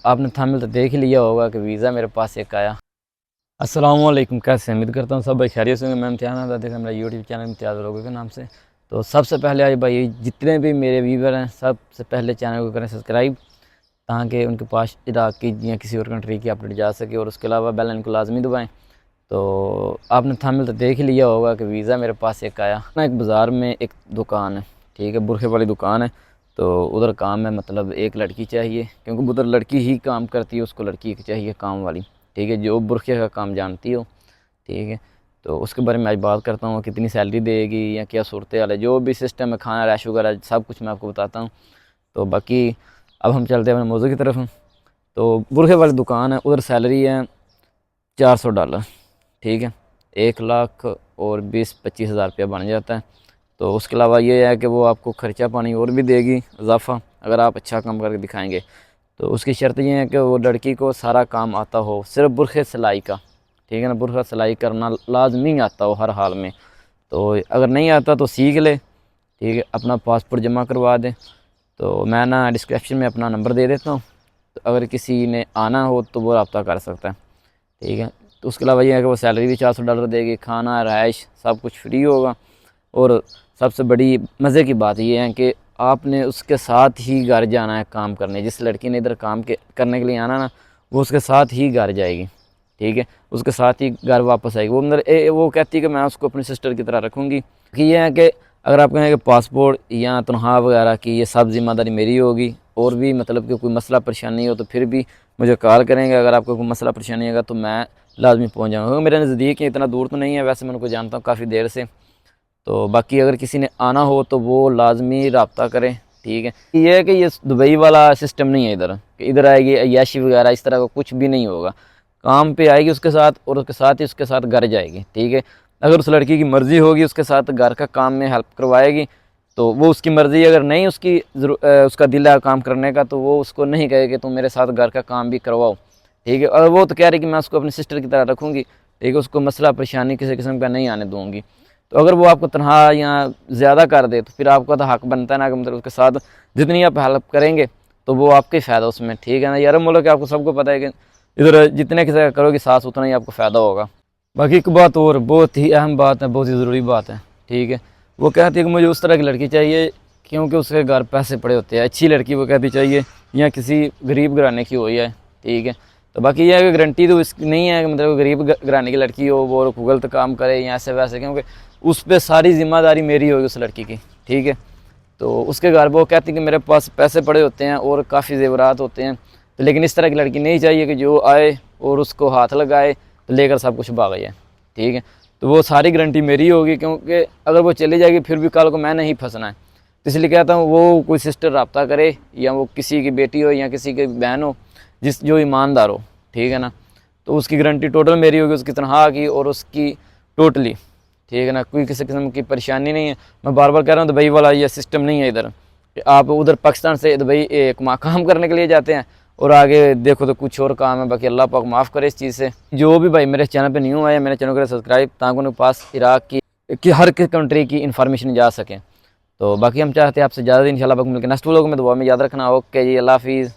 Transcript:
आपने थंबनेल तो देख ही लिया होगा कि वीज़ा मेरे पास एक आया। अस्सलाम वालेकुम, कैसे उम्मीद करता हूँ सब भाई खैरियत से होंगे। मैं इम्तिहान आज़ाद, देखा मेरा यूट्यूब चैनल इम्तियाज़ व्लॉगर के नाम से। तो सबसे पहले आज भाई जितने भी मेरे व्यूवर हैं सबसे पहले चैनल को करें सब्सक्राइब, ताकि उनके पास इराक की या किसी और कंट्री की अपडेट जा सके। और उसके अलावा बेल आइकन को लाजमी दबाएँ। तो आपने थंबनेल तो देख ही लिया होगा कि वीज़ा मेरे पास एक आया ना। एक बाज़ार में एक दुकान है, ठीक है, बुरखे वाली दुकान है। तो उधर काम है, मतलब एक लड़की चाहिए, क्योंकि उधर लड़की ही काम करती है, उसको लड़की चाहिए काम वाली, ठीक है, जो बुरखे का काम जानती हो, ठीक है। तो उसके बारे में आज बात करता हूँ, कितनी सैलरी देगी या क्या सूरत हाल है, जो भी सिस्टम है, खाना रैश वगैरह सब कुछ मैं आपको बताता हूँ। तो बाकी अब हम चलते हैं अपने मौजू की तरफ। तो बुरखे वाली दुकान है, उधर सैलरी है $400, ठीक है, 1 लाख और 20-25 हज़ार रुपया बन जाता है। तो उसके अलावा ये है कि वो आपको खर्चा पानी और भी देगी इजाफ़ा, अगर आप अच्छा काम करके दिखाएंगे। तो उसकी शर्त ये है कि वो लड़की को सारा काम आता हो, सिर्फ बुरखे सिलाई का, ठीक है ना, बुरखा सिलाई करना लाजमी आता हो हर हाल में। तो अगर नहीं आता तो सीख ले, ठीक है, अपना पासपोर्ट जमा करवा दें। तो मैं ना डिस्क्रिप्शन में अपना नंबर दे देता हूँ, तो अगर किसी ने आना हो तो वो रब्ता कर सकता है, ठीक है। तो उसके अलावा ये है कि वो सैलरी भी $400 देगी, खाना रहाइश सब कुछ फ्री होगा। और सबसे बड़ी मज़े की बात ये है कि आपने उसके साथ ही घर जाना है काम करने। जिस लड़की ने इधर काम करने के लिए आना ना, वो उसके साथ ही घर जाएगी, ठीक है, उसके साथ ही घर वापस आएगी। वो मतलब वो कहती है कि मैं उसको अपनी सिस्टर की तरह रखूँगी। कि ये है कि अगर आप कहें कि पासपोर्ट या तनख्वाह वगैरह की ये सब ज़िम्मेदारी मेरी होगी, और भी मतलब कि कोई मसला परेशानी हो तो फिर भी मुझे कॉल करेंगे। अगर आपको कोई मसला परेशानी होगा तो मैं लाजमी पहुँच जाऊँगा, क्योंकि मेरे नज़दीक है, इतना दूर तो नहीं है, वैसे मैं उनको जानता हूँ काफ़ी देर से। तो बाकी अगर किसी ने आना हो तो वो लाजमी रब्ता करें, ठीक है। ये है कि ये दुबई वाला सिस्टम नहीं है इधर, कि इधर आएगी अय्याशी वगैरह इस तरह का कुछ भी नहीं होगा। काम पे आएगी उसके साथ, और उसके साथ ही उसके साथ घर जाएगी, ठीक है। अगर उस लड़की की मर्ज़ी होगी उसके साथ घर का काम में हेल्प करवाएगी तो वो उसकी मर्ज़ी। अगर नहीं उसका दिल है काम करने का, तो वो उसको नहीं कहे कि तुम मेरे साथ घर का काम भी करवाओ, ठीक है। और वो तो कह रही कि मैं उसको अपनी सिस्टर की तरह रखूँगी, ठीक है, उसको मसला परेशानी किसी किस्म का नहीं आने दूँगी। तो अगर वो आपको तनख्वाह या ज़्यादा कर दे तो फिर आपका तो हक बनता है ना कि मतलब उसके साथ जितनी आप हेल्प करेंगे तो वो आपका ही फ़ायदा उसमें, ठीक है ना। यार मुल्क आपको सबको पता है कि इधर जितने किसी का करोगे साथ उतना ही आपको फ़ायदा होगा। बाकी एक बात और बहुत ही अहम बात है, बहुत ही ज़रूरी बात है, ठीक है। वो कहती है कि मुझे उस तरह की लड़की चाहिए क्योंकि उसके घर पैसे पड़े होते हैं। अच्छी लड़की वो कहती चाहिए या किसी गरीब घराने की हो है, ठीक है। तो बाकी यह है कि गारंटी तो इसकी नहीं है कि मतलब गरीब घराने की लड़की हो वो गलत काम करे या ऐसे वैसे, क्योंकि उस पर सारी ज़िम्मेदारी मेरी होगी उस लड़की की, ठीक है। तो उसके घर वो कहती कि मेरे पास पैसे पड़े होते हैं और काफ़ी ज़ेवरात होते हैं, तो लेकिन इस तरह की लड़की नहीं चाहिए कि जो आए और उसको हाथ लगाए तो लेकर सब कुछ भाग जाए, ठीक है। तो वो सारी गारंटी मेरी होगी, क्योंकि अगर वो चली जाएगी फिर भी कल को मैं नहीं फंसना है। तो इसलिए कहता हूँ वो कोई सिस्टर रब्ता करे, या वो किसी की बेटी हो या किसी की बहन हो जो ईमानदार हो, ठीक है ना। तो उसकी गारंटी टोटल मेरी होगी, उसकी तनख्वाह की और उसकी टोटली, ठीक है ना। कोई किसी किस्म की परेशानी नहीं है। मैं बार बार कह रहा हूँ दुबई वाला ये सिस्टम नहीं है इधर। आप उधर पाकिस्तान से दुबई एक काम करने के लिए जाते हैं और आगे देखो तो कुछ और काम है। बाकी अल्लाह पाक माफ़ करे इस चीज़ से। जो भी भाई मेरे चैनल पे न्यू आए, मेरे चैनल को सब्सक्राइब, ताकि उनके पास इराक की हर कंट्री की इन्फॉर्मेशन जा सके। तो बाकी हम चाहते हैं आपसे ज़्यादा इंशाल्लाह मिलकर नेक्स्ट व्लॉग में। दुआ में याद रखना। ओके जी, अल्लाह हाफिज़।